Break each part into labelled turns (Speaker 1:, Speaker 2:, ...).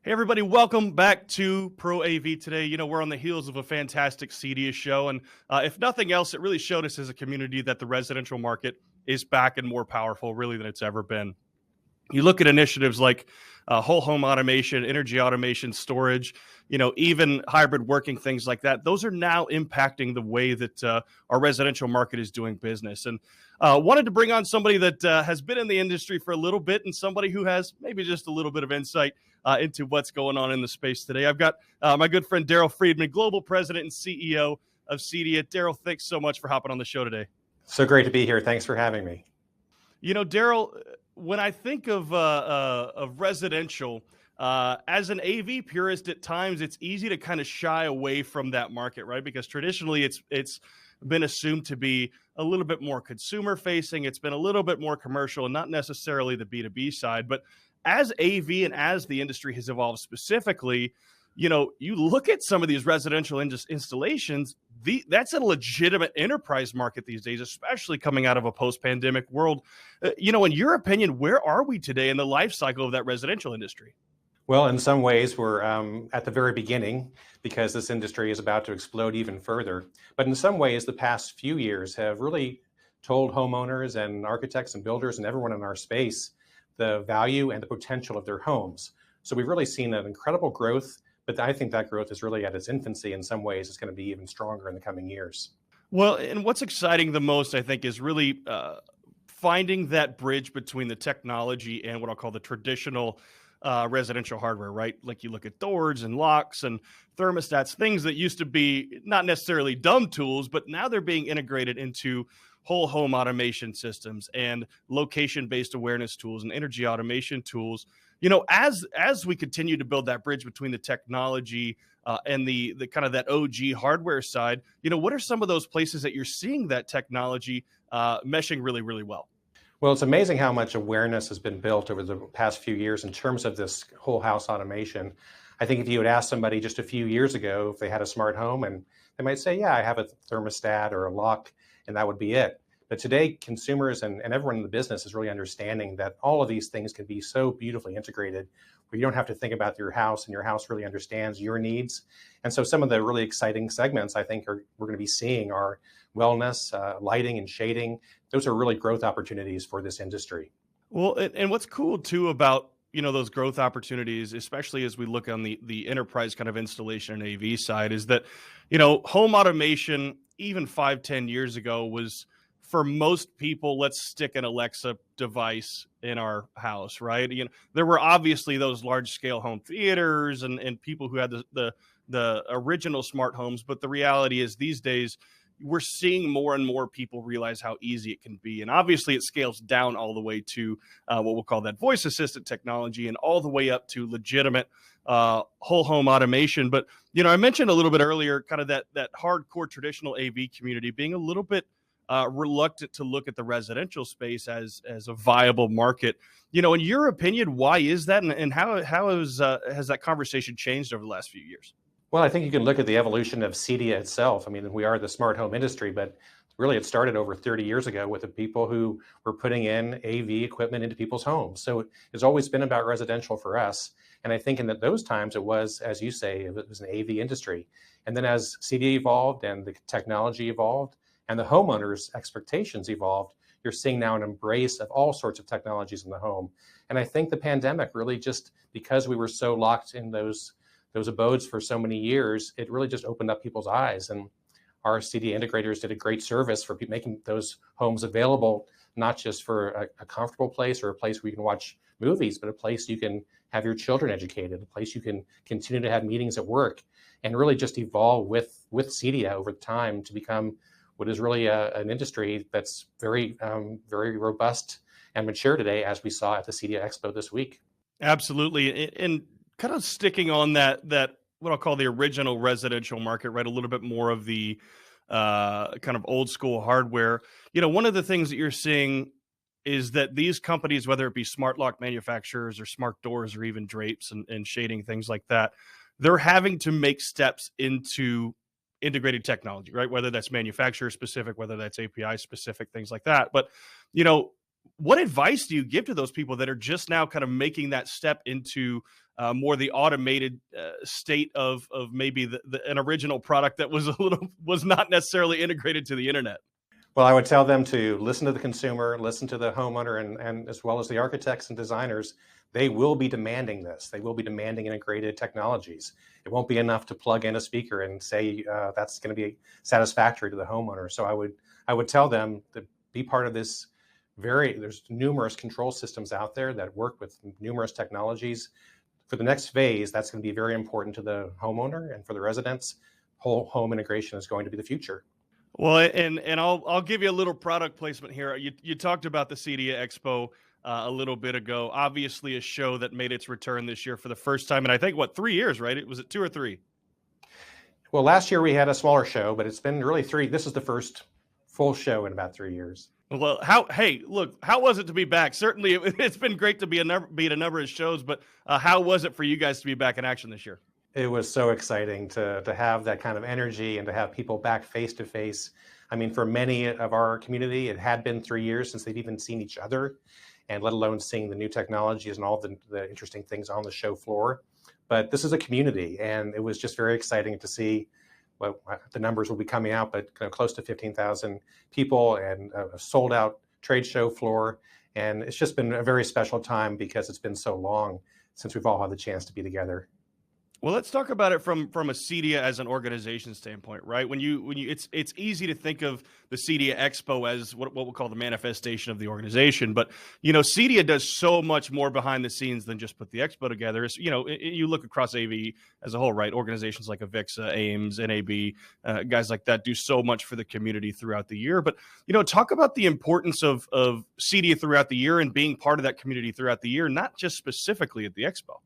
Speaker 1: Hey, everybody, welcome back to Pro AV today. We're on the heels of a fantastic CEDIA show. And if nothing else, it really showed us as a community that the residential market is back and more powerful, really, than it's ever been. You look at initiatives like whole home automation, energy automation, storage, even hybrid working, things like that. Those are now impacting the way that our residential market is doing business. And wanted to bring on somebody that has been in the industry for a little bit and somebody who has maybe just a little bit of insight into what's going on in the space today. I've got my good friend Daryl Friedman, Global President and CEO of CEDIA. Daryl, thanks so much for hopping on the show today.
Speaker 2: So great to be here. Thanks for having me.
Speaker 1: Daryl, when I think of residential, as an AV purist, at times it's easy to kind of shy away from that market, right? Because traditionally it's been assumed to be a little bit more consumer facing. It's been a little bit more commercial and not necessarily the B2B side. But as AV and as the industry has evolved specifically, you look at some of these residential installations, that's a legitimate enterprise market these days, especially coming out of a post-pandemic world. In your opinion, where are we today in the life cycle of that residential industry?
Speaker 2: Well, in some ways, we're at the very beginning because this industry is about to explode even further. But in some ways, the past few years have really told homeowners and architects and builders and everyone in our space the value and the potential of their homes. So we've really seen an incredible growth. But I think that growth is really at its infancy. In some ways, it's going to be even stronger in the coming years.
Speaker 1: Well, and what's exciting the most, I think, is really finding that bridge between the technology and what I'll call the traditional residential hardware, right? Like you look at doors and locks and thermostats, things that used to be not necessarily dumb tools, but now they're being integrated into whole home automation systems and location-based awareness tools and energy automation tools. As we continue to build that bridge between the technology and the kind of that OG hardware side, what are some of those places that you're seeing that technology meshing really, really well?
Speaker 2: Well, it's amazing how much awareness has been built over the past few years in terms of this whole house automation. I think if you would ask somebody just a few years ago if they had a smart home, and they might say, yeah, I have a thermostat or a lock, and that would be it. But today, consumers and everyone in the business is really understanding that all of these things can be so beautifully integrated where you don't have to think about your house and your house really understands your needs. And so some of the really exciting segments I think we're going to be seeing are wellness, lighting and shading. Those are really growth opportunities for this industry.
Speaker 1: Well, and what's cool too about those growth opportunities, especially as we look on the enterprise kind of installation and AV side, is that home automation even 5-10 years ago was, for most people, let's stick an Alexa device in our house, right? There were obviously those large scale home theaters and people who had the original smart homes. But the reality is these days we're seeing more and more people realize how easy it can be. And obviously it scales down all the way to what we'll call that voice assistant technology and all the way up to legitimate whole home automation. But, I mentioned a little bit earlier, kind of that hardcore traditional AV community being a little bit reluctant to look at the residential space as a viable market. In your opinion, why is that, and how has that conversation changed over the last few years?
Speaker 2: Well, I think you can look at the evolution of CEDIA itself. I mean, we are the smart home industry, but really it started over 30 years ago with the people who were putting in AV equipment into people's homes. So it's always been about residential for us. And I think in those times it was, as you say, it was an AV industry. And then as CEDIA evolved and the technology evolved, and the homeowners' expectations evolved, you're seeing now an embrace of all sorts of technologies in the home. And I think the pandemic really just, because we were so locked in those abodes for so many years, it really just opened up people's eyes. And our CEDIA integrators did a great service for making those homes available, not just for a comfortable place or a place where you can watch movies, but a place you can have your children educated, a place you can continue to have meetings at work, and really just evolve with CEDIA over time to become what is really an industry that's very, very robust and mature today, as we saw at the CEDIA Expo this week.
Speaker 1: Absolutely. And kind of sticking on that what I'll call the original residential market, right? A little bit more of the kind of old school hardware. One of the things that you're seeing is that these companies, whether it be smart lock manufacturers or smart doors or even drapes and shading, things like that, they're having to make steps into integrated technology, right? Whether that's manufacturer specific, whether that's API specific, things like that. But, What advice do you give to those people that are just now kind of making that step into more the automated state of maybe an original product that was not necessarily integrated to the internet?
Speaker 2: Well, I would tell them to listen to the consumer, listen to the homeowner, and as well as the architects and designers. They will be demanding this. They will be demanding integrated technologies. It won't be enough to plug in a speaker and say that's going to be satisfactory to the homeowner. So I would tell them to be part of this. There's numerous control systems out there that work with numerous technologies. For the next phase, that's going to be very important to the homeowner and for the residents. Whole home integration is going to be the future.
Speaker 1: Well, and I'll give you a little product placement here. You talked about the CEDIA Expo a little bit ago. Obviously, a show that made its return this year for the first time, and I think 3 years, right? Was it 2 or 3?
Speaker 2: Well, last year we had a smaller show, but it's been really 3. This is the first full show in about 3 years.
Speaker 1: Well, how was it to be back? Certainly, it's been great to be at a number of shows, but how was it for you guys to be back in action this year?
Speaker 2: It was so exciting to have that kind of energy and to have people back face to face. I mean, for many of our community, it had been 3 years since they've even seen each other, and let alone seeing the new technologies and all the interesting things on the show floor. But this is a community, and it was just very exciting to see. Well, the numbers will be coming out, but close to 15,000 people and a sold out trade show floor. And it's just been a very special time because it's been so long since we've all had the chance to be together.
Speaker 1: Well, let's talk about it from a CEDIA as an organization standpoint, right? When you it's easy to think of the CEDIA Expo as what we'll call the manifestation of the organization, but CEDIA does so much more behind the scenes than just put the expo together. You look across AV as a whole, right? Organizations like Avixa, AIMS, NAB, guys like that do so much for the community throughout the year. But talk about the importance of CEDIA throughout the year and being part of that community throughout the year, not just specifically at the expo.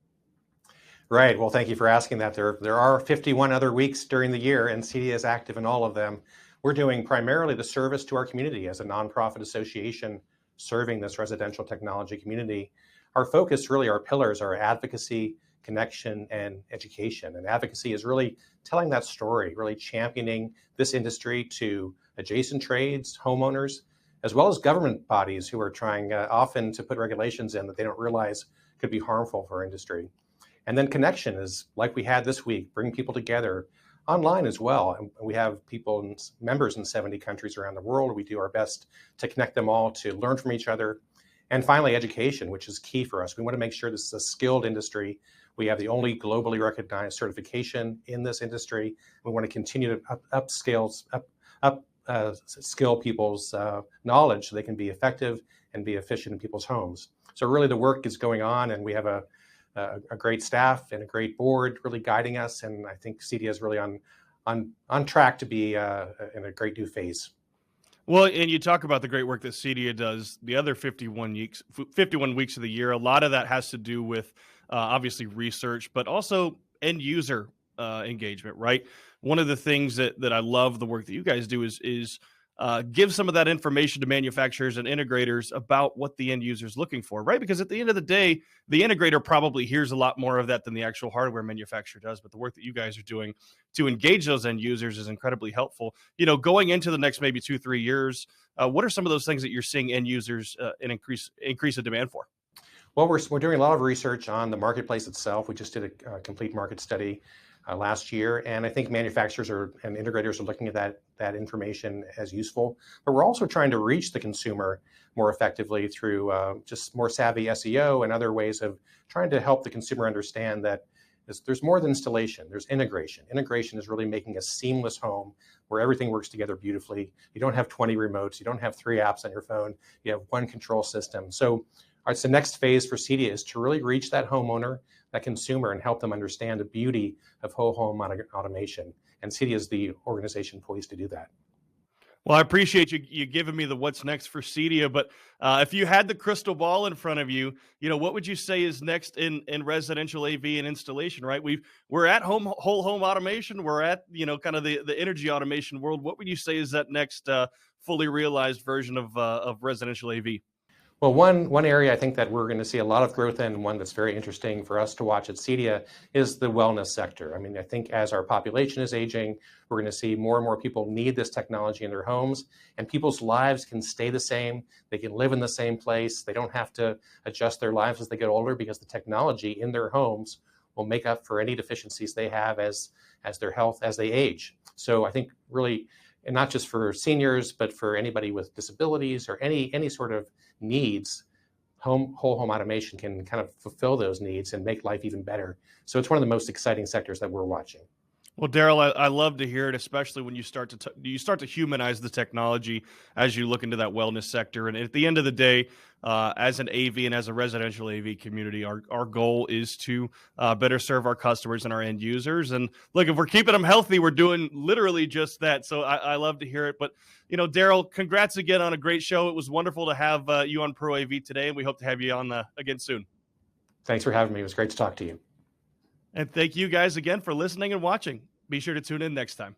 Speaker 2: Right. Well, thank you for asking that. There are 51 other weeks during the year, and CEDIA is active in all of them. We're doing primarily the service to our community as a nonprofit association serving this residential technology community. Our focus, really, our pillars are advocacy, connection, and education. And advocacy is really telling that story, really championing this industry to adjacent trades, homeowners, as well as government bodies who are trying often to put regulations in that they don't realize could be harmful for our industry. And then connection is like we had this week, bring people together online as well. And we have members in 70 countries around the world. We do our best to connect them all to learn from each other. And finally, education, which is key for us. We want to make sure this is a skilled industry. We have the only globally recognized certification in this industry. We want to continue to skill people's knowledge so they can be effective and be efficient in people's homes. So really the work is going on, and we have a great staff and a great board really guiding us. And I think CEDIA is really on track to be in a great new phase.
Speaker 1: Well, and you talk about the great work that CEDIA does the other 51 weeks of the year. A lot of that has to do with obviously research, but also end user engagement, right? One of the things that I love the work that you guys do is give some of that information to manufacturers and integrators about what the end user is looking for, right? Because at the end of the day, the integrator probably hears a lot more of that than the actual hardware manufacturer does. But the work that you guys are doing to engage those end users is incredibly helpful. Going into the next maybe 2-3 years, what are some of those things that you're seeing end users increase the demand for?
Speaker 2: Well, we're doing a lot of research on the marketplace itself. We just did a complete market study last year, and I think manufacturers and integrators are looking at that information as useful. But we're also trying to reach the consumer more effectively through just more savvy SEO and other ways of trying to help the consumer understand that there's more than installation. There's integration. Integration is really making a seamless home where everything works together beautifully. You don't have 20 remotes. You don't have 3 apps on your phone. You have one control system. So the next phase for CEDIA is to really reach that homeowner, that consumer, and help them understand the beauty of whole home automation. And CEDIA is the organization poised to do that.
Speaker 1: Well, I appreciate you giving me the what's next for CEDIA, but if you had the crystal ball in front of you, what would you say is next in residential AV and installation, right? We're at whole home automation. We're at, kind of the energy automation world. What would you say is that next fully realized version of residential AV?
Speaker 2: Well, one area I think that we're going to see a lot of growth in, one that's very interesting for us to watch at CEDIA, is the wellness sector. I mean, I think as our population is aging, we're going to see more and more people need this technology in their homes, and people's lives can stay the same. They can live in the same place. They don't have to adjust their lives as they get older, because the technology in their homes will make up for any deficiencies they have as their health, as they age. So I think really, and not just for seniors, but for anybody with disabilities or any sort of needs, whole home automation can kind of fulfill those needs and make life even better. So it's one of the most exciting sectors that we're watching.
Speaker 1: Well, Daryl, I love to hear it, especially when you start to humanize the technology as you look into that wellness sector. And at the end of the day, as an AV and as a residential AV community, our goal is to better serve our customers and our end users. And look, if we're keeping them healthy, we're doing literally just that. So I love to hear it. But Daryl, congrats again on a great show. It was wonderful to have you on Pro AV today, and we hope to have you on again soon.
Speaker 2: Thanks for having me. It was great to talk to you.
Speaker 1: And thank you guys again for listening and watching. Be sure to tune in next time.